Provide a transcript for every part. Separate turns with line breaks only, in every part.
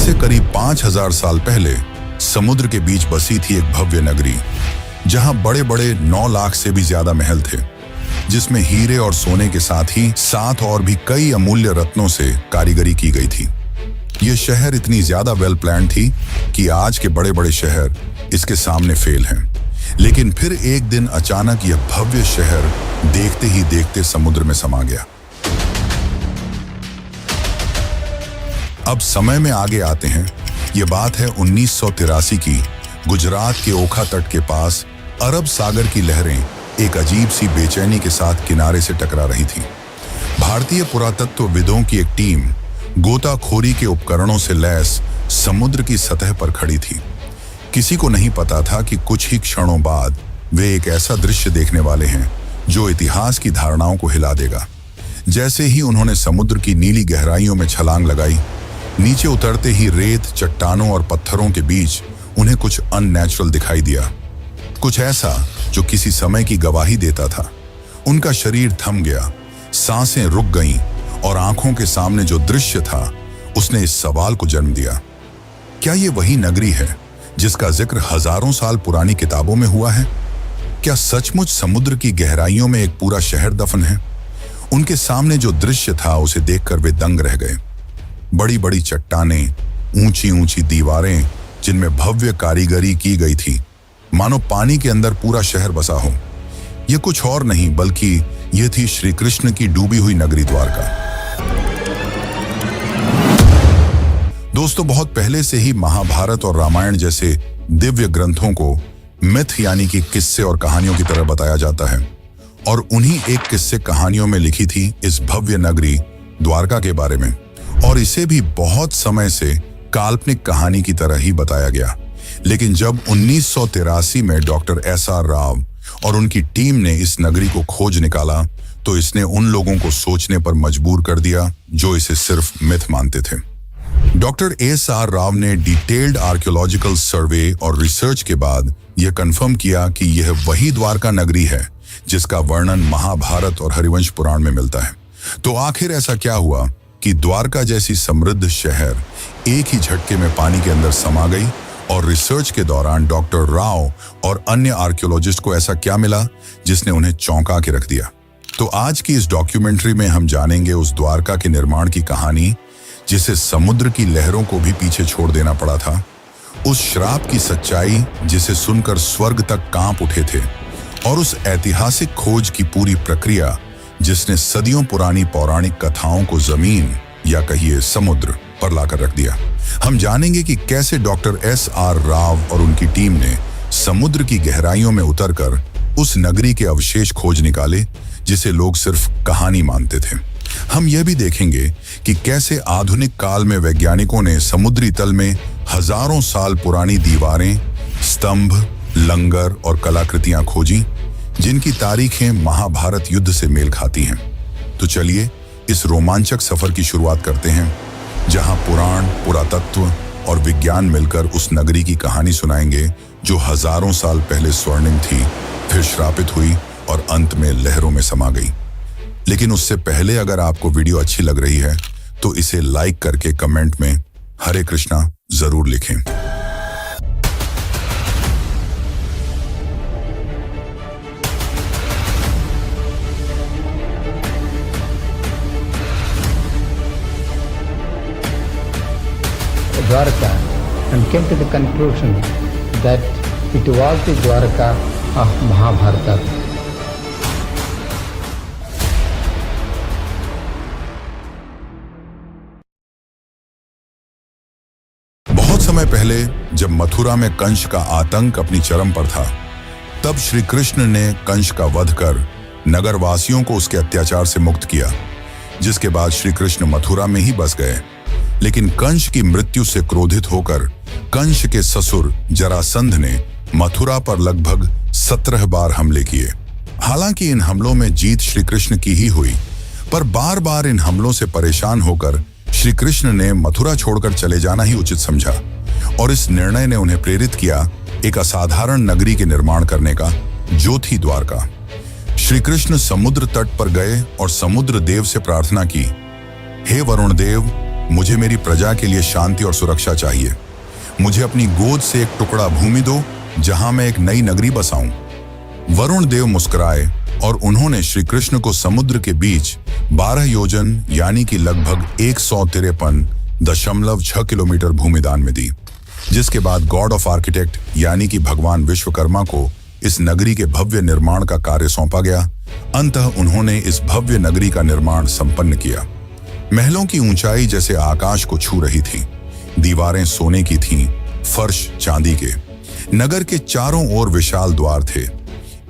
से करीब 5000 साल पहले समुद्र के बीच बसी थी एक भव्य नगरी, जहां बड़े बड़े 9 लाख से भी ज्यादा महल थे, जिसमें हीरे और सोने के साथ ही 7 और भी कई अमूल्य रत्नों से कारीगरी की गई थी। यह शहर इतनी ज्यादा वेल प्लान थी कि आज के बड़े बड़े शहर इसके सामने फेल हैं। लेकिन फिर एक दिन अचानक यह भव्य शहर देखते ही देखते समुद्र में समा गया। अब समय में आगे आते हैं। यह बात है 1983 की। गुजरात के ओखा तट के पास अरब सागर की लहरें एक अजीब सी बेचैनी के साथ किनारे से टकरा रही थी। भारतीय पुरातत्वविदों की एक टीम गोताखोरी के उपकरणों से लैस समुद्र की सतह पर खड़ी थी। किसी को नहीं पता था कि कुछ ही क्षणों बाद वे एक ऐसा दृश्य देखने वाले हैं जो इतिहास की धारणाओं को हिला देगा। जैसे ही उन्होंने समुद्र की नीली गहराइयों में छलांग लगाई, नीचे उतरते ही रेत, चट्टानों और पत्थरों के बीच उन्हें कुछ अननेचुरल दिखाई दिया, कुछ ऐसा जो किसी समय की गवाही देता था। उनका शरीर थम गया, सांसें रुक गईं और आंखों के सामने जो दृश्य था उसने इस सवाल को जन्म दिया, क्या ये वही नगरी है जिसका जिक्र हजारों साल पुरानी किताबों में हुआ है? क्या सचमुच समुद्र की गहराइयों में एक पूरा शहर दफन है? उनके सामने जो दृश्य था उसे देखकर वे दंग रह गए। बड़ी बड़ी चट्टानें, ऊंची ऊंची दीवारें जिनमें भव्य कारीगरी की गई थी, मानो पानी के अंदर पूरा शहर बसा हो। यह कुछ और नहीं बल्कि यह थी श्री कृष्ण की डूबी हुई नगरी द्वारका। दोस्तों, बहुत पहले से ही महाभारत और रामायण जैसे दिव्य ग्रंथों को मिथ यानी कि किस्से और कहानियों की तरह बताया जाता है, और उन्हीं एक किस्से कहानियों में लिखी थी इस भव्य नगरी द्वारका के बारे में, और इसे भी बहुत समय से काल्पनिक कहानी की तरह ही बताया गया। लेकिन जब 1983 में डॉक्टर SR राव और उनकी टीम ने इस नगरी को खोज निकाला, तो इसने उन लोगों को सोचने पर मजबूर कर दिया जो इसे सिर्फ मिथ मानते थे। डॉक्टर SR राव ने डिटेल्ड आर्कियोलॉजिकल सर्वे और रिसर्च के बाद यह कंफर्म किया कि यह वही द्वारका नगरी है जिसका वर्णन महाभारत और हरिवंश पुराण में मिलता है। तो आखिर ऐसा क्या हुआ कि द्वारका जैसी समृद्ध शहर एक ही झटके में पानी के अंदर समा गई, और रिसर्च के दौरान डॉक्टर राव और अन्य आर्कियोलॉजिस्ट को ऐसा क्या मिला जिसने उन्हें चौंका के रख दिया? तो आज की इस डॉक्यूमेंट्री में हम जानेंगे उस द्वारका के निर्माण की कहानी जिसे समुद्र की लहरों को भी पीछे छोड़ देना पड़ा था, उस श्राप की सच्चाई जिसे सुनकर स्वर्ग तक कांप उठे थे, और उस ऐतिहासिक खोज की पूरी प्रक्रिया जिसने सदियों पुरानी पौराणिक कथाओं को जमीन या कहिए समुद्र पर लाकर रख दिया। हम जानेंगे कि कैसे डॉक्टर SR राव और उनकी टीम ने समुद्र की गहराइयों में उतरकर उस नगरी के अवशेष खोज निकाले जिसे लोग सिर्फ कहानी मानते थे। हम यह भी देखेंगे कि कैसे आधुनिक काल में वैज्ञानिकों ने समुद्री तल में हजारों साल पुरानी दीवारें, स्तंभ, लंगर और कलाकृतियां खोजी जिनकी तारीखें महाभारत युद्ध से मेल खाती हैं। तो चलिए इस रोमांचक सफर की शुरुआत करते हैं, जहां पुराण, पुरातत्व और विज्ञान मिलकर उस नगरी की कहानी सुनाएंगे जो हजारों साल पहले स्वर्णिम थी, फिर श्रापित हुई और अंत में लहरों में समा गई। लेकिन उससे पहले अगर आपको वीडियो अच्छी लग रही है तो इसे लाइक करके कमेंट में हरे कृष्णा जरूर लिखें।
Dwarka and came to the conclusion that it was the Dwarka of Mahabharata.
बहुत समय पहले जब मथुरा में कंस का आतंक अपनी चरम पर था, तब श्री कृष्ण ने कंस का वध कर नगरवासियों को उसके अत्याचार से मुक्त किया, जिसके बाद श्री कृष्ण मथुरा में ही बस गए। लेकिन कंस की मृत्यु से क्रोधित होकर कंस के ससुर जरासंध ने मथुरा पर लगभग 17 बार हमले किए। हालांकि इन हमलों में जीत श्री कृष्ण की ही हुई, पर बार बार इन हमलों से परेशान होकर श्री कृष्ण ने मथुरा छोड़कर चले जाना ही उचित समझा, और इस निर्णय ने उन्हें प्रेरित किया एक असाधारण नगरी के निर्माण करने का, जो थी द्वारका। श्री कृष्ण समुद्र तट पर गए और समुद्र देव से प्रार्थना की, हे वरुण देव, मुझे मेरी प्रजा के लिए शांति और सुरक्षा चाहिए। मुझे अपनी गोद से एक टुकड़ा भूमि दो जहां मैं एक नई नगरी बसाऊं। वरुण देव मुस्कुराए और उन्होंने श्री कृष्ण को समुद्र के बीच 12 योजन यानी कि लगभग 153.6 किलोमीटर भूमि दान में दी, जिसके बाद गॉड ऑफ आर्किटेक्ट यानी कि भगवान विश्वकर्मा को इस नगरी के भव्य निर्माण का कार्य सौंपा गया। अंततः उन्होंने इस भव्य नगरी का निर्माण संपन्न किया। महलों की ऊंचाई जैसे आकाश को छू रही थी, दीवारें सोने की थीं, फर्श चांदी के। नगर के चारों ओर विशाल द्वार थे,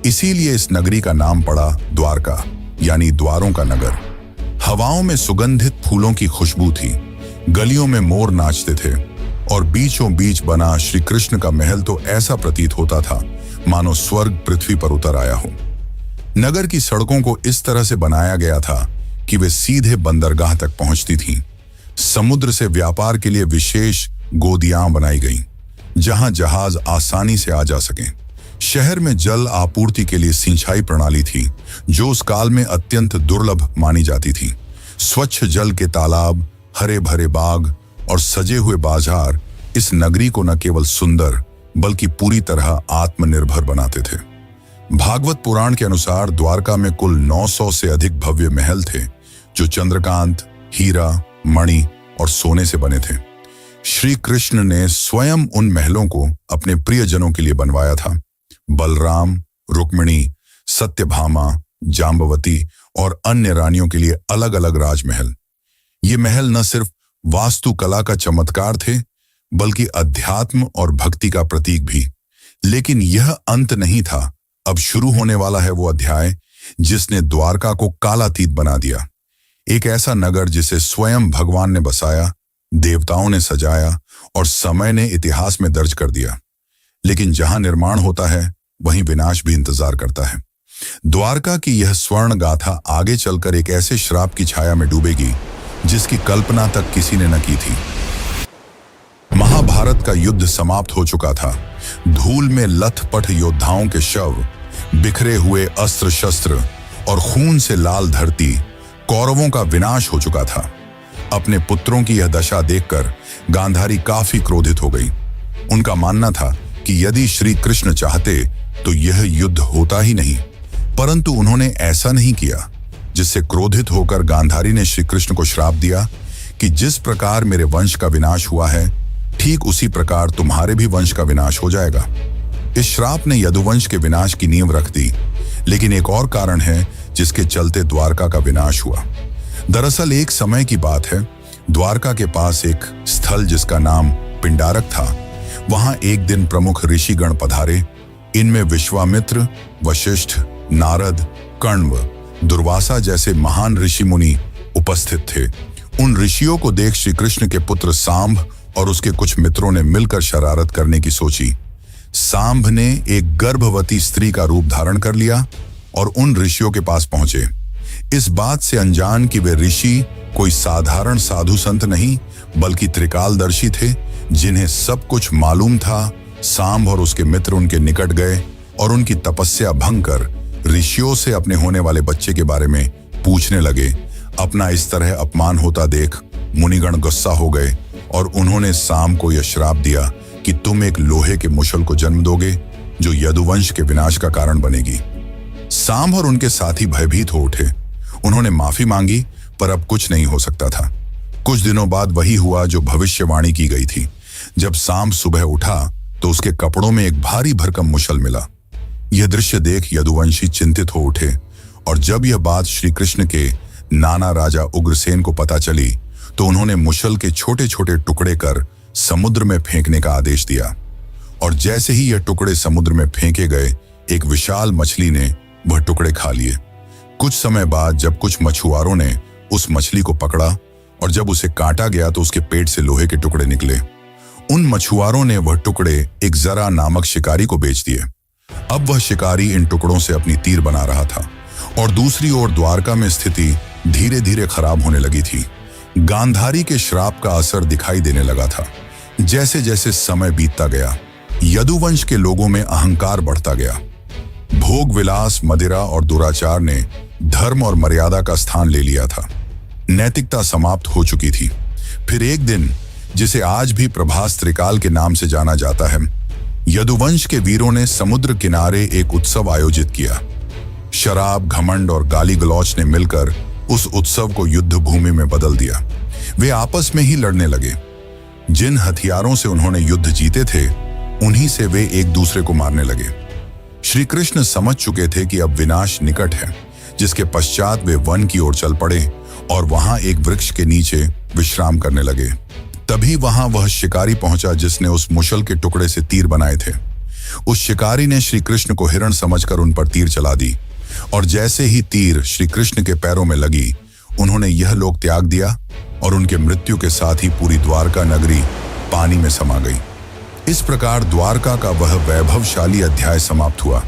इसीलिए इस नगरी का नाम पड़ा द्वारका यानी द्वारों का नगर। हवाओं में सुगंधित फूलों की खुशबू थी, गलियों में मोर नाचते थे और बीचों बीच बना श्री कृष्ण का महल तो ऐसा प्रतीत होता था मानो स्वर्ग पृथ्वी पर उतर आया हो। नगर की सड़कों को इस तरह से बनाया गया था कि वे सीधे बंदरगाह तक पहुंचती थीं। समुद्र से व्यापार के लिए विशेष गोदियां बनाई गईं, जहां जहाज आसानी से आ जा सकें। शहर में जल आपूर्ति के लिए सिंचाई प्रणाली थी, जो उस काल में अत्यंत दुर्लभ मानी जाती थी। स्वच्छ जल के तालाब, हरे भरे बाग और सजे हुए बाजार इस नगरी को न केवल सुंदर बल्कि पूरी तरह आत्मनिर्भर बनाते थे। भागवत पुराण के अनुसार द्वारका में कुल 900 से अधिक भव्य महल थे, जो चंद्रकांत, हीरा, मणि और सोने से बने थे। श्री कृष्ण ने स्वयं उन महलों को अपने प्रियजनों के लिए बनवाया था। बलराम, रुक्मिणी, सत्यभामा, जाम्बवती और अन्य रानियों के लिए अलग अलग राजमहल। ये महल न सिर्फ वास्तुकला का चमत्कार थे, बल्कि अध्यात्म और भक्ति का प्रतीक भी। लेकिन यह अंत नहीं था। अब शुरू होने वाला है वो अध्याय जिसने द्वारका को कालातीत बना दिया। एक ऐसा नगर जिसे स्वयं भगवान ने बसाया, देवताओं ने सजाया और समय ने इतिहास में दर्ज कर दिया। लेकिन जहां निर्माण होता है, वहीं विनाश भी इंतजार करता है। द्वारका की यह स्वर्ण गाथा आगे चलकर एक ऐसे श्राप की छाया में डूबेगी जिसकी कल्पना तक किसी ने न की थी। महाभारत का युद्ध समाप्त हो चुका था। धूल में लथपथ योद्धाओं के शव, बिखरे हुए अस्त्र शस्त्र और खून से लाल धरती, कौरवों का विनाश हो चुका था। अपने पुत्रों की यह दशा देखकर गांधारी काफी क्रोधित हो गई। उनका मानना था कि यदि श्री कृष्ण चाहते तो यह युद्ध होता ही नहीं, परंतु उन्होंने ऐसा नहीं किया। जिससे क्रोधित होकर गांधारी ने श्री कृष्ण को श्राप दिया कि जिस प्रकार मेरे वंश का विनाश हुआ है, ठीक उसी प्रकार तुम्हारे भी वंश का विनाश हो जाएगा। इस श्राप ने यदुवंश के विनाश की नींव रख दी। लेकिन एक और कारण है जिसके चलते द्वारका का विनाश हुआ। दरअसल एक समय की बात है, द्वारका के पास एक स्थल जिसका नाम पिंडारक था, वहां एक दिन प्रमुख ऋषिगण पधारे। इनमें विश्वामित्र, वशिष्ठ, नारद, कण्व, दुर्वासा जैसे महान ऋषि मुनि उपस्थित थे। उन ऋषियों को देख श्री कृष्ण के पुत्र सांब और उसके कुछ मित्रों ने मिलकर शरारत करने की सोची। सांब ने एक गर्भवती स्त्री का रूप धारण कर लिया और उन ऋषियों के पास पहुंचे। इस बात से अनजान कि वे ऋषि कोई साधारण साधु संत नहीं, बल्कि त्रिकालदर्शी थे, जिन्हें सब कुछ मालूम था। सांब और उसके मित्र उनके निकट गए और उनकी तपस्या भंग कर ऋषियों से अपने होने वाले बच्चे के बारे में पूछने लगे। अपना इस तरह अपमान होता देख मुनिगण गुस्सा हो गए और उन्होंने सांब को यह श्राप दिया कि तुम एक लोहे के मुशल को जन्म दोगे जो यदुवंश के विनाश का कारण बनेगी। सांब और उनके साथी भयभीत हो उठे। उन्होंने माफी मांगी, पर अब कुछ नहीं हो सकता था। कुछ दिनों बाद वही हुआ जो भविष्यवाणी की गई थी। जब सांब सुबह उठा तो उसके कपड़ों में एक भारी भरकम मुशल मिला। यह दृश्य देख यदुवंशी चिंतित हो उठे और जब यह बात श्री कृष्ण के नाना राजा उग्रसेन को पता चली तो उन्होंने मुशल के छोटे छोटे टुकड़े कर समुद्र में फेंकने का आदेश दिया। और जैसे ही यह टुकड़े समुद्र में फेंके गए, एक विशाल मछली ने वह टुकड़े खा लिए। कुछ समय बाद जब कुछ मछुआरों ने उस मछली को पकड़ा और जब उसे काटा गया तो उसके पेट से लोहे के टुकड़े निकले। उन मछुआरों ने वह टुकड़े एक जरा नामक शिकारी को बेच दिए। अब वह शिकारी इन टुकड़ों से अपनी तीर बना रहा था और दूसरी ओर द्वारका में स्थिति धीरे धीरे खराब होने लगी थी। गांधारी के श्राप का असर दिखाई देने लगा था। जैसे जैसे समय बीतता गया, यदुवंश के लोगों में अहंकार बढ़ता गया। भोग विलास, मदिरा और दुराचार ने धर्म और मर्यादा का स्थान ले लिया था। नैतिकता समाप्त हो चुकी थी। फिर एक दिन, जिसे आज भी प्रभास त्रिकाल के नाम से जाना जाता है, यदुवंश के वीरों ने समुद्र किनारे एक उत्सव आयोजित किया। शराब, घमंड और गाली गलौच ने मिलकर उस उत्सव को युद्ध भूमि में बदल दिया। वे आपस में ही लड़ने लगे। जिन हथियारों से उन्होंने युद्ध जीते थे, उन्हीं से वे एक दूसरे को मारने लगे। श्री कृष्ण समझ चुके थे कि अब विनाश निकट है, जिसके पश्चात वे वन की ओर चल पड़े और वहां एक वृक्ष के नीचे विश्राम करने लगे। तभी वहां वह शिकारी पहुंचा जिसने उस मुशल के टुकड़े से तीर बनाए थे। उस शिकारी ने श्री कृष्ण को हिरण समझकर उन पर तीर चला दी, और जैसे ही तीर श्री कृष्ण के पैरों में लगी, उन्होंने यह लोक त्याग दिया और उनके मृत्यु के साथ ही पूरी द्वारका नगरी पानी में समा गई। इस प्रकार द्वारका का वह वैभवशाली अध्याय समाप्त हुआ।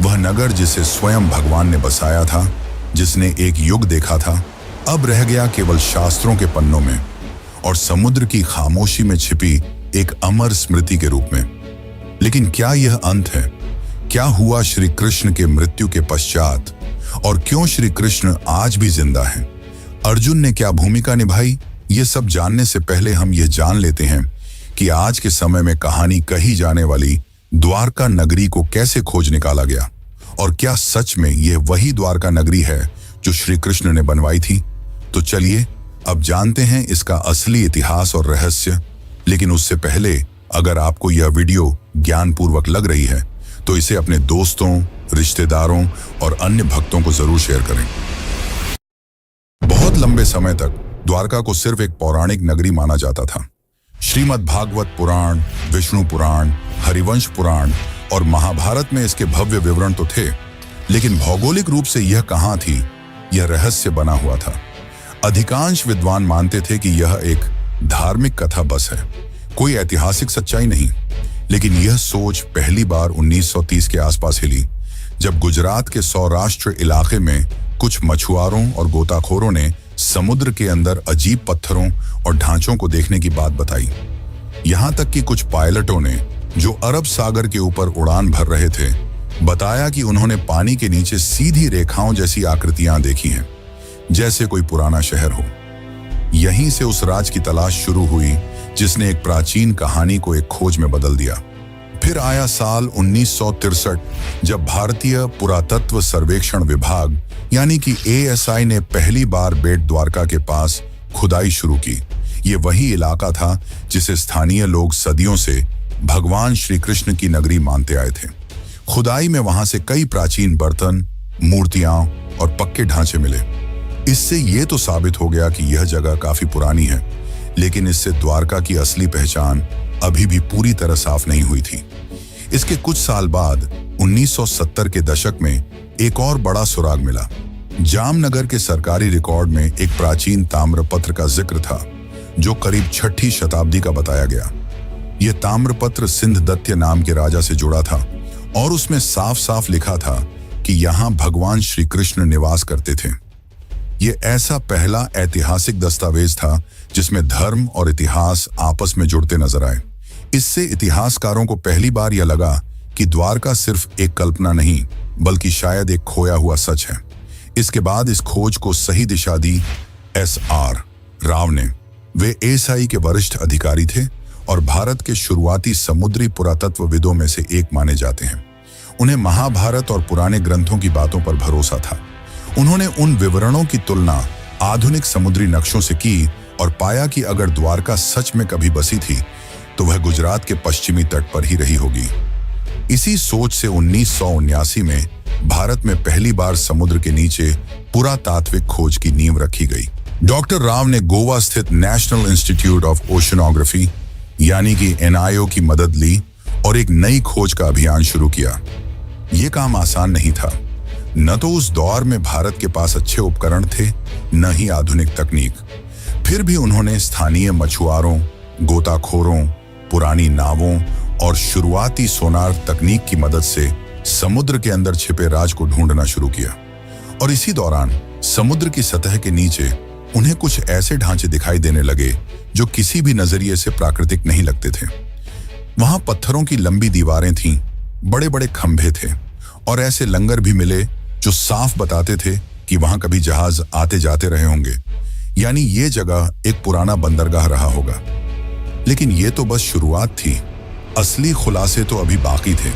वह नगर जिसे स्वयं भगवान ने बसाया था, जिसने एक युग देखा था, अब रह गया केवल शास्त्रों के पन्नों में और समुद्र की खामोशी में छिपी एक अमर स्मृति के रूप में। लेकिन क्या यह अंत है? क्या हुआ श्री कृष्ण के मृत्यु के पश्चात, और क्यों श्री कृष्ण आज भी जिंदा हैं? अर्जुन ने क्या भूमिका निभाई? ये सब जानने से पहले हम ये जान लेते हैं कि आज के समय में कहानी कही जाने वाली द्वारका नगरी को कैसे खोज निकाला गया, और क्या सच में यह वही द्वारका नगरी है जो श्री कृष्ण ने बनवाई थी? तो चलिए अब जानते हैं इसका असली इतिहास और रहस्य। लेकिन उससे पहले, अगर आपको यह वीडियो ज्ञानपूर्वक लग रही है तो इसे अपने दोस्तों, रिश्तेदारों और अन्य भक्तों को जरूर शेयर करें। बहुत लंबे समय तक द्वारका को सिर्फ एक पौराणिक नगरी माना जाता था। श्रीमद् भागवत पुराण, विष्णु पुराण, हरिवंश पुराण और महाभारत में इसके भव्य विवरण तो थे, लेकिन भौगोलिक रूप से यह कहां थी, यह रहस्य बना हुआ था। अधिकांश विद्वान मानते थे कि यह एक धार्मिक कथा बस है, कोई ऐतिहासिक सच्चाई नहीं। लेकिन यह सोच पहली बार 1930 के आसपास हिली, जब गुजरात के सौराष्ट्र इलाके में कुछ मछुआरों और गोताखोरों ने समुद्र के अंदर अजीब पत्थरों और ढांचों को देखने की बात बताई। यहां तक कि कुछ पायलटों ने, जो अरब सागर के ऊपर उड़ान भर रहे थे, बताया कि उन्होंने पानी के नीचे सीधी रेखाओं जैसी आकृतियां देखी हैं, जैसे कोई पुराना शहर हो। यहीं से उस राज की तलाश शुरू हुई जिसने एक प्राचीन कहानी को एक खोज में बदल दिया। फिर आया साल 1963, जब भारतीय पुरातत्व सर्वेक्षण विभाग यानी कि ASI ने पहली बार बेट द्वारका के पास खुदाई शुरू की। ये वही इलाका था जिसे स्थानीय लोग सदियों से भगवान श्री कृष्ण की नगरी मानते आए थे। खुदाई में वहां से कई प्राचीन बर्तन, मूर्तियां और पक्के ढांचे मिले। इससे ये तो साबित हो गया कि यह जगह काफी पुरानी है, लेकिन इससे द्वारका की असली पहचान अभी भी पूरी तरह साफ नहीं हुई थी। इसके कुछ साल बाद 1970 के दशक में एक और बड़ा सुराग मिला। जामनगर के सरकारी रिकॉर्ड में एक प्राचीन ताम्रपत्र का जिक्र था, जो करीब 6ठी शताब्दी का बताया गया। यह ताम्रपत्र सिंधदत्य नाम के राजा से जुड़ा था और उसमें साफ साफ लिखा था कि यहाँ भगवान श्री कृष्ण निवास करते थे। यह ऐसा पहला ऐतिहासिक दस्तावेज था जिसमें धर्म और इतिहास आपस में जुड़ते नजर आए। इससे इतिहासकारों को पहली बार यह लगा कि द्वारका सिर्फ एक कल्पना नहीं, बल्कि शायद एक खोया हुआ सच है। इसके बाद इस खोज को सही दिशा दी SR राव ने। वे ASI के वरिष्ठ अधिकारी थे और भारत के शुरुआती समुद्री पुरातत्वविदों में से एक माने जाते हैं। उन्हें महाभारत और पुराने ग्रंथों की बातों पर भरोसा था। उन्होंने उन विवरणों की तुलना आधुनिक समुद्री नक्शों से की और पाया कि अगर द्वारका सच में कभी बसी थी तो वह गुजरात के पश्चिमी तट पर ही रही होगी। इसी सोच से 1979 में भारत में पहली बार समुद्र के नीचे पुरातात्विक खोज की नींव रखी गई। डॉक्टर राव ने गोवा स्थित नेशनल इंस्टीट्यूट ऑफ ओशनोग्राफी यानी कि NIO की मदद ली और एक नई खोज का अभियान शुरू किया। यह काम आसान नहीं था। न तो उस दौर में भारत के पास अच्छे उपकरण थे, न ही आधुनिक तकनीक। फिर भी उन्होंने स्थानीय मछुआरों, गोताखोरों, पुरानी नावों और शुरुआती सोनार तकनीक की मदद से समुद्र के अंदर छिपे राज को ढूंढना शुरू किया। और इसी दौरान समुद्र की सतह के नीचे उन्हें कुछ ऐसे ढांचे दिखाई देने लगे जो किसी भी नजरिए से प्राकृतिक नहीं लगते थे। वहां पत्थरों की लंबी दीवारें थीं, बड़े बड़े खंभे थे और ऐसे लंगर भी मिले जो साफ बताते थे कि वहां कभी जहाज आते जाते रहे होंगे। यानी ये जगह एक पुराना बंदरगाह रहा होगा। लेकिन ये तो बस शुरुआत थी, असली खुलासे तो अभी बाकी थे।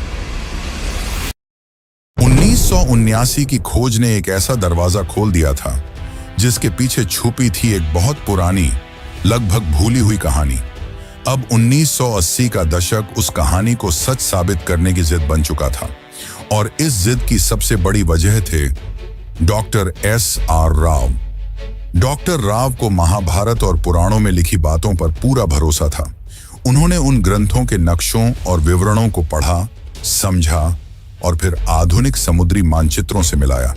1979 की खोज ने एक ऐसा दरवाजा खोल दिया था जिसके पीछे छुपी थी एक बहुत पुरानी, लगभग भूली हुई कहानी। अब 1980 का दशक उस कहानी को सच साबित करने की जिद बन चुका था, और इस जिद की सबसे बड़ी वजह थे doctor S.R. Rao. Doctor Rao को महाभारत और पुराणों में लिखी बातों पर पूरा भरोसा था। उन्होंने उन ग्रंथों के नक्शों और विवरणों को पढ़ा, समझा और फिर आधुनिक समुद्री मानचित्रों से मिलाया।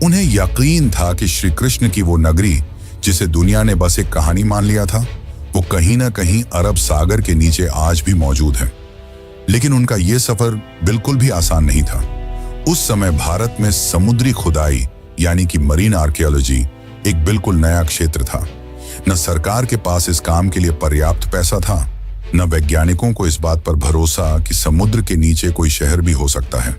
उन्हें यकीन था कि श्री कृष्ण की वो नगरी, जिसे दुनिया ने बस एक कहानी मान लिया था, वो कहीं ना कहीं अरब सागर के नीचे आज भी मौजूद है। लेकिन उनका ये सफर बिल्कुल भी आसान नहीं था। उस समय भारत में समुद्री खुदाई यानी कि मरीन आर्कियोलॉजी एक बिल्कुल नया क्षेत्र था। न सरकार के पास इस काम के लिए पर्याप्त पैसा था, न वैज्ञानिकों को इस बात पर भरोसा कि समुद्र के नीचे कोई शहर भी हो सकता है।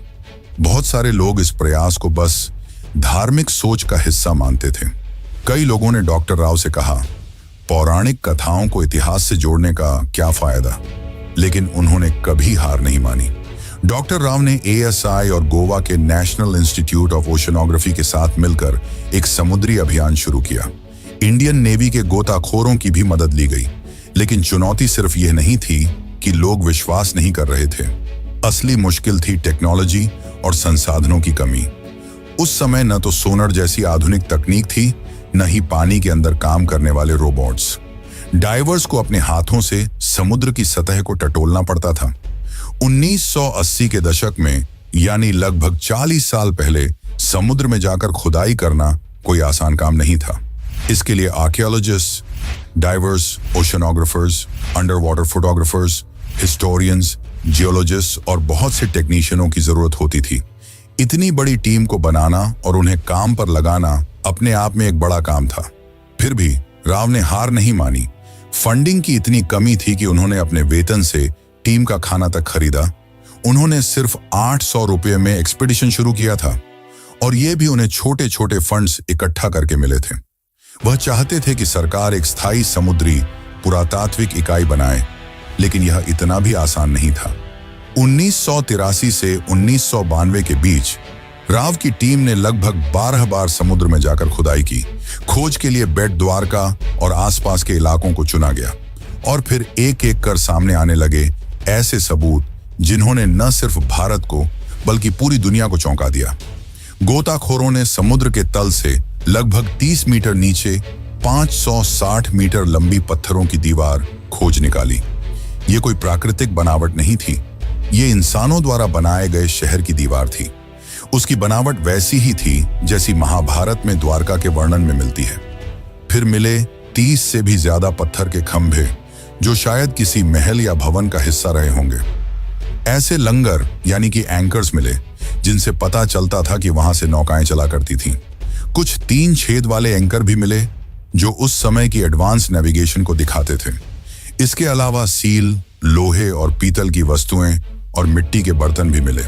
बहुत सारे लोग इस प्रयास को बस धार्मिक सोच का हिस्सा मानते थे। कई लोगों ने डॉक्टर राव से कहा, पौराणिक कथाओं को इतिहास से जोड़ने का क्या फायदा, लेकिन उन्होंने कभी हार नहीं मानी। डॉक्टर राव ने ASI और गोवा के नेशनल इंस्टीट्यूट ऑफ ओशनोग्राफी के साथ मिलकर एक समुद्री अभियान शुरू किया। इंडियन नेवी के गोताखोरों की भी मदद ली गई, लेकिन चुनौती सिर्फ यह नहीं थी कि लोग विश्वास नहीं कर रहे थे। असली मुश्किल थी टेक्नोलॉजी और संसाधनों की कमी। उस समय न तो सोनर जैसी आधुनिक तकनीक थी, न ही पानी के अंदर काम करने वाले रोबोट्स। डाइवर्स को अपने हाथों से समुद्र की सतह को टटोलना पड़ता था। 1980 के दशक में, यानी लगभग 40 साल पहले, समुद्र में जाकर खुदाई करना कोई आसान काम नहीं था। इसके लिए archaeologist, divers, oceanographers, under water photographers, historians, geologist और बहुत से टेक्नीशियनों की जरूरत होती थी। इतनी बड़ी टीम को बनाना और उन्हें काम पर लगाना अपने आप में एक बड़ा काम था। फिर भी राव ने हार नहीं मानी। फंडिंग की इतनी कमी थी कि उन्होंने अपने वेतन से टीम का खाना तक खरीदा। उन्होंने सिर्फ 800 रुपये में एक्सपीडिशन शुरू किया था, और ये भी उन्हें छोटे छोटे फंड्स इकट्ठा करके मिले थे। वह चाहते थे कि सरकार एक स्थायी समुद्री पुरातात्विक इकाई बनाए, लेकिन यह इतना भी आसान नहीं था। 1983 से 1992 के बीच राव की टीम ने लगभग 12 बार समुद्र में जाकर खुदाई की। खोज के लिए बेट द्वारका और आसपास के इलाकों को चुना गया, और फिर एक एक कर सामने आने लगे ऐसे सबूत जिन्होंने न सिर्फ भारत को बल्कि पूरी दुनिया को चौंका दिया। गोताखोरों ने समुद्र के तल से लगभग 30 मीटर नीचे 560 मीटर लंबी पत्थरों की दीवार खोज निकाली। ये कोई प्राकृतिक बनावट नहीं थी, ये इंसानों द्वारा बनाए गए शहर की दीवार थी। उसकी बनावट वैसी ही थी जैसी महाभारत में द्वारका के वर्णन में मिलती है। फिर मिले 30 से भी ज्यादा पत्थर के खंभे, जो शायद किसी महल या भवन का हिस्सा रहे होंगे। ऐसे लंगर यानी कि एंकर्स मिले, जिनसे पता चलता था कि वहां से नौकाएं चला करती थीं। कुछ 3 छेद वाले एंकर भी मिले, जो उस समय की एडवांस नेविगेशन को दिखाते थे। इसके अलावा सील, लोहे और पीतल की वस्तुएं और मिट्टी के बर्तन भी मिले।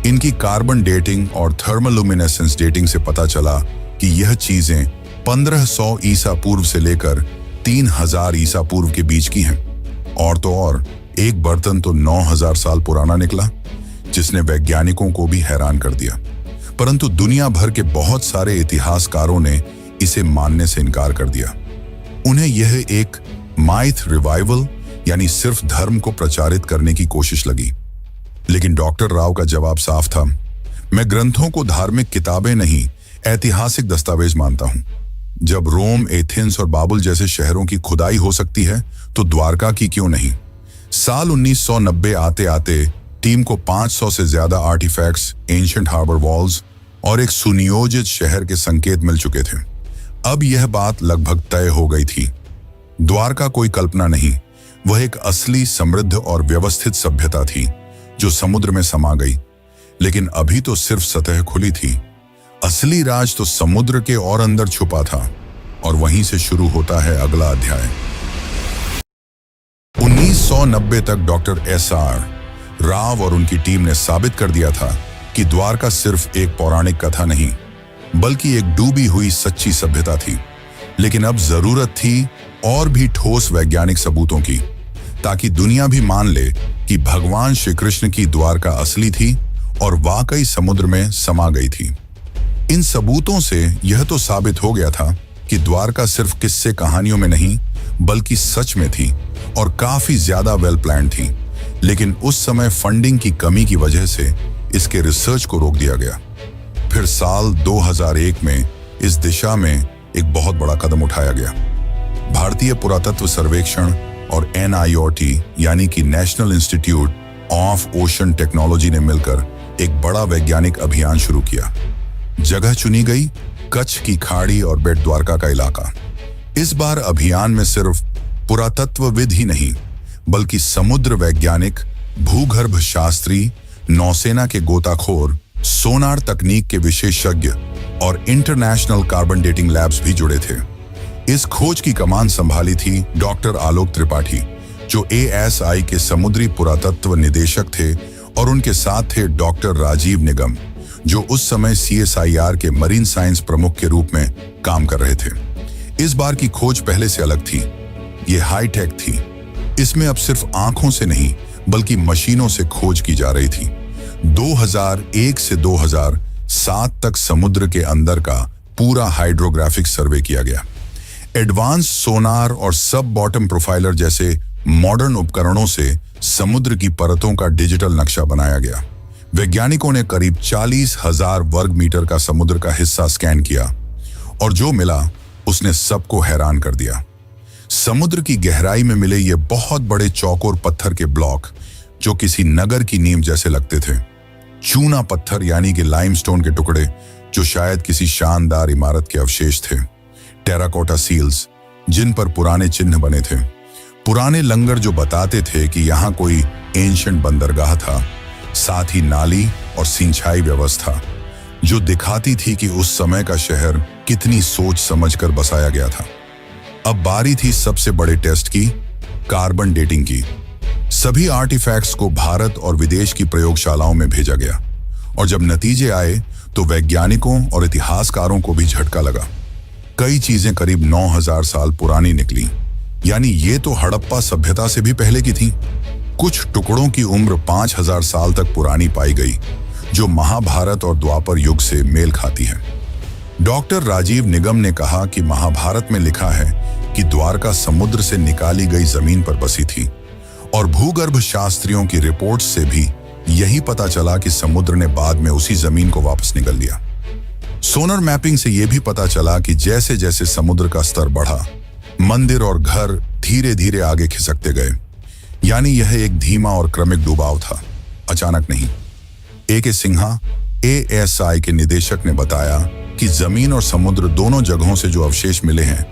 इनकी कार्बन डेटिंग और थर्मोलुमिनेसेंस डेटिंग से पता चला कि यह चीजें 1500 ईसा पूर्व से लेकर 3000 ईसा पूर्व के बीच की हैं। और तो और एक बर्तन तो 9000 साल पुराना निकला, जिसने वैज्ञानिकों को भी हैरान कर दिया। परंतु दुनिया भर के बहुत सारे इतिहासकारों ने इसे मानने से इनकार कर दिया। उन्हें यह एक माइथ रिवाइवल यानी सिर्फ धर्म को प्रचारित करने की कोशिश लगी। लेकिन डॉक्टर राव का जवाब साफ था, मैं ग्रंथों को धार्मिक किताबें नहीं, ऐतिहासिक दस्तावेज मानता हूं। जब रोम, एथेंस और बाबुल जैसे शहरों की खुदाई हो सकती है, तो द्वारका की क्यों नहीं? साल 1990 आते आते टीम को 500 से ज्यादा आर्टिफैक्ट्स, एंशिएंट हार्बर वॉल्स और एक सुनियोजित शहर के संकेत मिल चुके थे। अब यह बात लगभग तय हो गई थी। द्वारका कोई कल्पना नहीं, वह एक असली, समृद्ध और व्यवस्थित सभ्यता थी जो समुद्र में समा गई। लेकिन अभी तो सिर्फ सतह खुली थी। असली राज तो समुद्र के और अंदर छुपा था, और वहीं से शुरू होता है अगला अध्याय। 1990 तक डॉक्टर S.R. राव और उनकी टीम ने साबित कर दिया था कि द्वारका सिर्फ एक पौराणिक कथा नहीं, बल्कि एक डूबी हुई सच्ची सभ्यता थी। लेकिन अब जरूरत थी और भी ठोस वैज्ञानिक सबूतों की, ताकि दुनिया भी मान ले कि भगवान श्री कृष्ण की द्वारका असली थी और वाकई समुद्र में समा गई थी। इन सबूतों से यह तो साबित हो गया था कि द्वारका सिर्फ किस्से कहानियों में नहीं बल्कि सच में थी और काफी ज्यादा वेल प्लान थी। लेकिन उस समय फंडिंग की कमी की वजह से इसके रिसर्च को रोक दिया गया। फिर साल 2001 में इस दिशा में एक बहुत बड़ा कदम उठाया गया। भारतीय पुरातत्व सर्वेक्षण और NIOT यानी कि national institute of ocean technology ने मिलकर एक बड़ा वैज्ञानिक अभियान शुरू किया। जगह चुनी गई कच्छ की खाड़ी और बेट द्वारका का इलाका। इस बार अभियान में सिर्फ पुरातत्वविद ही नहीं बल्कि समुद्र वैज्ञानिक, भूगर्भ शास्त्री, नौसेना के गोताखोर, सोनार तकनीक के विशेषज्ञ और इंटरनेशनल कार्बन डेटिंग लैब्स भी जुड़े थे। इस खोज की कमान संभाली थी डॉक्टर आलोक त्रिपाठी, जो ASI के समुद्री पुरातत्व निदेशक थे, और उनके साथ थे डॉक्टर राजीव निगम, जो उस समय CSIR के मरीन साइंस प्रमुख के रूप में काम कर रहे थे। इस बार की खोज पहले से अलग थी। ये हाईटेक थी। इसमें अब सिर्फ आंखों से नहीं बल्कि मशीनों से खोज की जा रही थी। 2001 से 2007 तक समुद्र के अंदर का पूरा हाइड्रोग्राफिक सर्वे किया गया। एडवांस सोनार और सब बॉटम प्रोफाइलर जैसे मॉडर्न उपकरणों से समुद्र की परतों का डिजिटल नक्शा बनाया गया। वैज्ञानिकों ने करीब 40,000 वर्ग मीटर का समुद्र का हिस्सा स्कैन किया और जो मिला उसने सबको हैरान कर दिया। समुद्र की गहराई में मिले ये बहुत बड़े चौकोर पत्थर के ब्लॉक, जो किसी नगर की नींव जैसे लगते थे। चूना पत्थर यानी कि लाइमस्टोन के टुकड़े, जो शायद किसी शानदार इमारत के अवशेष थे। टेराकोटा सील्स, जिन पर पुराने चिन्ह बने थे। पुराने लंगर जो बताते थे कि यहाँ कोई एंशिएंट बंदरगाह था। साथ ही नाली और सिंचाई व्यवस्था, जो दिखाती थी कि उस समय का शहर कितनी सोच समझकर बसाया गया था। अब बारी थी सबसे बड़े टेस्ट की, कार्बन डेटिंग की। सभी आर्टिफैक्ट्स को भारत और विदेश की प्रयोगशालाओं में भेजा गया और जब नतीजे आए तो वैज्ञानिकों और इतिहासकारों को भी झटका लगा। कई चीजें करीब 9,000 साल पुरानी निकली, यानी ये तो हड़प्पा सभ्यता से भी पहले की थी। कुछ टुकड़ों की उम्र 5,000 साल तक पुरानी पाई गई, जो महाभारत और द्वापर युग से मेल खाती है। डॉक्टर राजीव निगम ने कहा कि महाभारत में लिखा है कि द्वारका समुद्र से निकाली गई जमीन पर बसी थी और भूगर्भ शास्त्रियों की रिपोर्ट से भी यही पता चला कि समुद्र ने बाद में उसी जमीन को वापस निगल लिया। सोनर मैपिंग से यह भी पता चला कि जैसे जैसे समुद्र का स्तर बढ़ा, मंदिर और घर धीरे धीरे आगे खिसकते गए। यानी यह एक धीमा और क्रमिक डुबाव था, अचानक नहीं। AK सिन्हा, ASI के निदेशक ने बताया कि जमीन और समुद्र दोनों जगहों से जो अवशेष मिले हैं,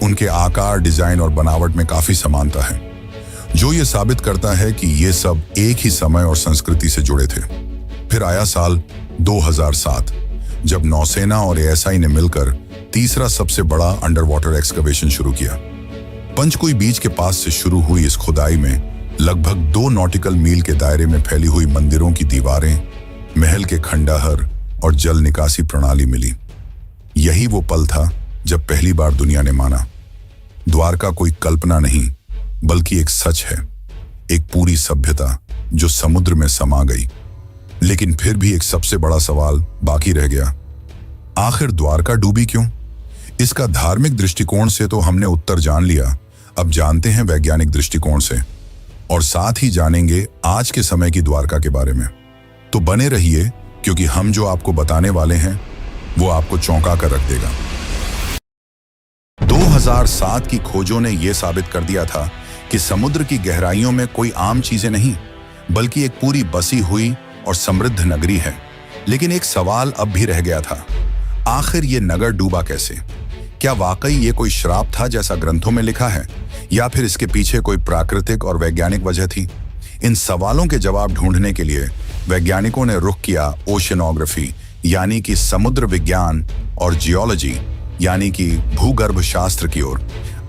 उनके आकार, डिजाइन और बनावट में काफी समानता है, जो ये साबित करता है कि ये सब एक ही समय और संस्कृति से जुड़े थे। फिर आया साल 2007, जब नौसेना और ASI ने मिलकर तीसरा सबसे बड़ा अंडर वाटर एक्सकवेशन शुरू किया। पंचकुई बीच के पास से शुरू हुई इस खुदाई में लगभग 2 नॉटिकल मील के दायरे में फैली हुई मंदिरों की दीवारें, महल के खंडहर और जल निकासी प्रणाली मिली। यही वो पल था जब पहली बार दुनिया ने माना, द्वारका कोई कल्पना नहीं बल्कि एक सच है, एक पूरी सभ्यता जो समुद्र में समा गई। लेकिन फिर भी एक सबसे बड़ा सवाल बाकी रह गया, आखिर द्वारका डूबी क्यों? इसका धार्मिक दृष्टिकोण से तो हमने उत्तर जान लिया, अब जानते हैं वैज्ञानिक दृष्टिकोण से, और साथ ही जानेंगे आज के समय की द्वारका के बारे में। तो बने रहिए, क्योंकि हम जो आपको बताने वाले हैं वो आपको चौंका कर रख देगा। 2007 की खोजों ने यह साबित कर दिया था कि समुद्र की गहराइयों में कोई आम चीजें नहीं बल्कि एक पूरी बसी हुई और समृद्ध नगरी है। लेकिन एक सवाल अब भी रह गया था, आखिर ये नगर डूबा कैसे? क्या वाकई ये कोई श्राप था जैसा ग्रंथों में लिखा है, या फिर इसके पीछे कोई प्राकृतिक और वैज्ञानिक वजह थी? इन सवालों के जवाब ढूंढने के लिए वैज्ञानिकों ने रुख किया ओशनोग्राफी यानी कि समुद्र विज्ञान और जियोलॉजी यानी कि भूगर्भ शास्त्र की ओर।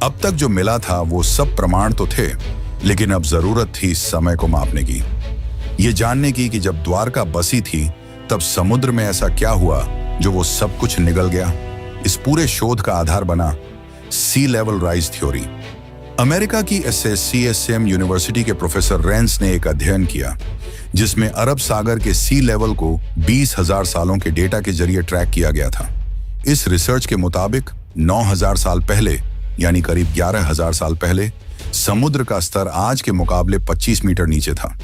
अब तक जो मिला था वो सब प्रमाण तो थे, लेकिन अब जरूरत थी समय को मापने की, ये जानने की कि जब द्वारका बसी थी तब समुद्र में ऐसा क्या हुआ जो वो सब कुछ निगल गया। इस पूरे शोध का आधार बना सी लेवल राइज थ्योरी। अमेरिका की SSCSM यूनिवर्सिटी के प्रोफेसर रेंस ने एक अध्ययन किया जिसमें अरब सागर के सी लेवल को 20,000 सालों के डेटा के जरिए ट्रैक किया गया था। इस रिसर्च के मुताबिक 9,000 साल पहले यानी करीब 11,000 साल पहले समुद्र का स्तर आज के मुकाबले 25 मीटर नीचे था।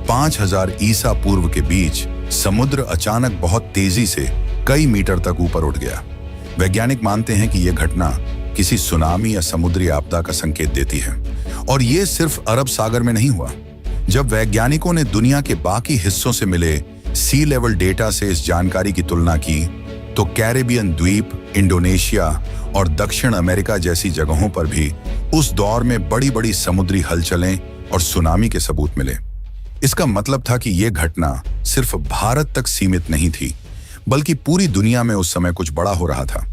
5,000 ईसा पूर्व के बीच समुद्र अचानक बहुत तेजी से कई मीटर तक ऊपर उठ गया। वैज्ञानिक मानते हैं कि यह घटना किसी सुनामी या समुद्री आपदा का संकेत देती है। और यह सिर्फ अरब सागर में नहीं हुआ। जब वैज्ञानिकों ने दुनिया के बाकी हिस्सों से मिले सी लेवल डेटा से इस जानकारी की तुलना की तो कैरेबियन द्वीप, इंडोनेशिया और दक्षिण अमेरिका जैसी जगहों पर भी उस दौर में बड़ी बड़ी समुद्री हलचलें और सुनामी के सबूत मिले। इसका मतलब था कि यह घटना सिर्फ भारत तक सीमित नहीं थी, बल्कि पूरी दुनिया में उस समय कुछ बड़ा हो रहा था।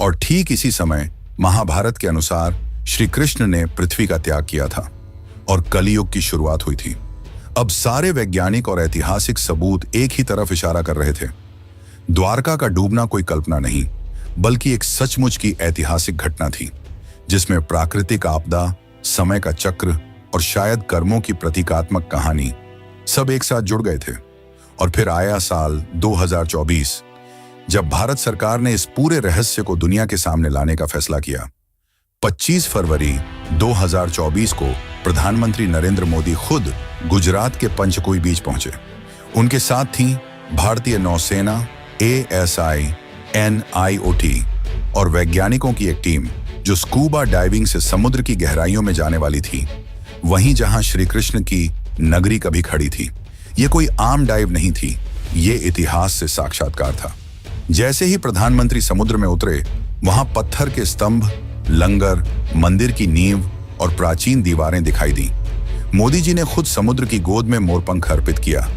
और ठीक इसी समय महाभारत के अनुसार श्री कृष्ण ने पृथ्वी का त्याग किया था और कलियुग की शुरुआत हुई थी। अब सारे वैज्ञानिक और ऐतिहासिक सबूत एक ही तरफ इशारा कर रहे थे। द्वारका का डूबना कोई कल्पना नहीं, बल्कि एक सचमुच की ऐतिहासिक घटना थी जिसमें प्राकृतिक आपदा, समय का चक्र और शायद कर्मों की प्रतीकात्मक कहानी सब एक साथ जुड़ गए थे। और फिर आया साल 2024 जब भारत सरकार ने इस पूरे रहस्य को दुनिया के सामने लाने का फैसला किया। 25 फरवरी 2024 को प्रधानमंत्री नरेंद्र मोदी खुद गुजरात के पंचकुई बीच पहुंचे। उनके साथ थी भारतीय नौसेना, ASI, NIOT और वैज्ञानिकों की एक टीम जो स्कूबा डाइविंग से समुद्र की गहराइयों में जाने वाली थी, वहीं जहां श्री कृष्ण की नगरी कभी खड़ी थी। ये कोई आम डाइव नहीं थी, ये इतिहास से साक्षात्कार था। जैसे ही प्रधानमंत्री समुद्र में उतरे, वहां पत्थर के स्तंभ, लंगर, मंदिर की नींव और प्राचीन दीवारें दिखाई दी। मोदी जी ने खुद समुद्र की गोद में मोरपंख अर्पित किया,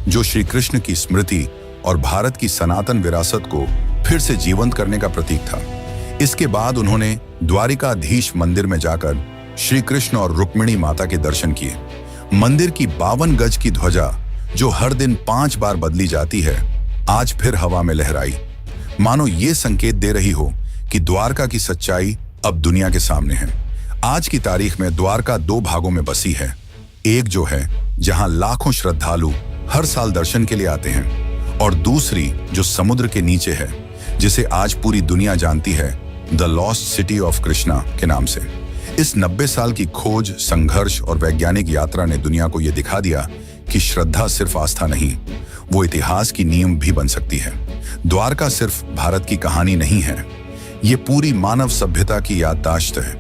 जो श्री कृष्ण की स्मृति और भारत की सनातन विरासत को फिर से जीवंत करने का प्रतीक था। इसके बाद उन्होंने द्वारिकाधीश मंदिर में जाकर श्री कृष्ण और रुक्मिणी माता के दर्शन किए। मंदिर की 52 गज की ध्वजा, जो हर दिन 5 बार बदली जाती है, आज फिर हवा में लहराई, मानो ये संकेत दे रही हो कि द्वारका की सच्चाई अब दुनिया के सामने है। आज की तारीख में द्वारका 2 भागों में बसी है। एक जो है जहां लाखों श्रद्धालु हर साल दर्शन के लिए आते हैं, और दूसरी जो समुद्र के नीचे है, जिसे आज पूरी दुनिया जानती है the lost city of Krishna के नाम से। इस 90 साल की खोज, संघर्ष और वैज्ञानिक यात्रा ने दुनिया को यह दिखा दिया कि श्रद्धा सिर्फ आस्था नहीं, वो इतिहास की नींव भी बन सकती है। द्वारका सिर्फ भारत की कहानी नहीं है, ये पूरी मानव सभ्यता की याददाश्त है,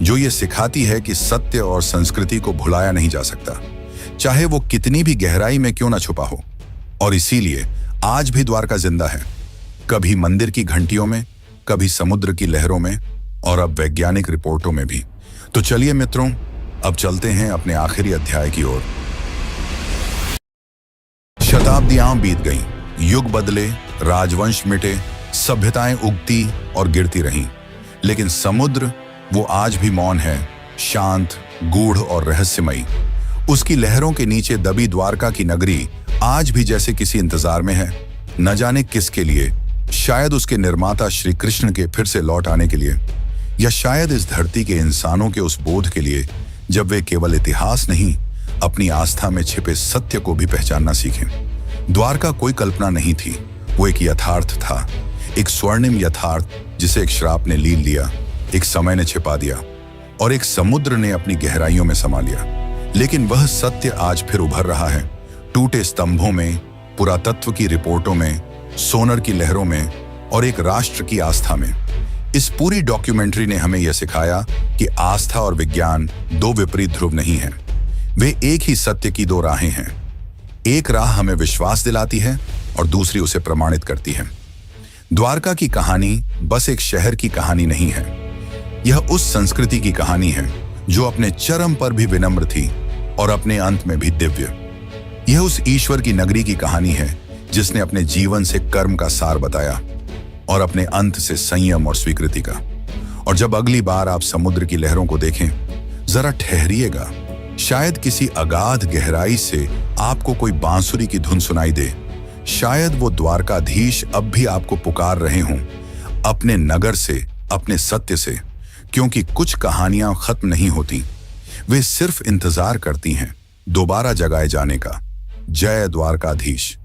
जो ये सिखाती है कि सत्य और संस्कृति को भुलाया नहीं जा सकता, चाहे वो कितनी भी गहराई में क्यों ना छुपा हो। और इसीलिए आज भी द्वारका जिंदा है, कभी मंदिर की घंटियों में, कभी समुद्र की लहरों में और अब वैज्ञानिक रिपोर्टों में भी। तो चलिए मित्रों, अब चलते हैं अपने आखिरी अध्याय की ओर। शताब्दियां बीत गईं, युग बदले, राजवंश मिटे, सभ्यताएं उगती और गिरती रहीं, लेकिन समुद्र वो आज भी मौन है, शांत, गूढ़ और रहस्यमयी। उसकी लहरों के नीचे दबी द्वारका की नगरी आज भी जैसे किसी इंतजार में है, न जाने किसके लिए। शायद उसके निर्माता श्री कृष्ण के फिर से लौट आने के लिए, या शायद इस धरती के इंसानों के उस बोध के लिए जब वे केवल इतिहास नहीं, अपनी आस्था में छिपे सत्य को भी पहचानना सीखें। द्वारका कोई कल्पना नहीं थी, वो एक यथार्थ था, एक स्वर्णिम यथार्थ जिसे एक श्राप ने लील लिया, एक समय ने छिपा दिया और एक समुद्र ने अपनी गहराइयों में समा लिया। लेकिन वह सत्य आज फिर उभर रहा है, टूटे स्तंभों में, पुरातत्व की रिपोर्टों में, सोनर की लहरों में और एक राष्ट्र की आस्था में। इस पूरी डॉक्यूमेंट्री ने हमें यह सिखाया कि आस्था और विज्ञान 2 विपरीत ध्रुव नहीं हैं, वे एक ही सत्य की 2 राहें हैं। एक राह हमें विश्वास दिलाती है और दूसरी उसे प्रमाणित करती है। द्वारका की कहानी बस एक शहर की कहानी नहीं है, यह उस संस्कृति की कहानी है जो अपने चरम पर भी विनम्र थी और अपने अंत में भी दिव्य। यह उस ईश्वर की नगरी की कहानी है जिसने अपने जीवन से कर्म का सार बताया और अपने अंत से संयम और स्वीकृति का। और जब अगली बार आप समुद्र की लहरों को देखें, जरा ठहरिएगा, शायद किसी अगाध गहराई से आपको कोई बांसुरी की धुन सुनाई दे। शायद वो द्वारकाधीश अब भी आपको पुकार रहे हों, अपने नगर से, अपने सत्य से, क्योंकि कुछ कहानियां खत्म नहीं होती, वे सिर्फ इंतजार करती हैं दोबारा जगाए जाने का। जय द्वारकाधीश।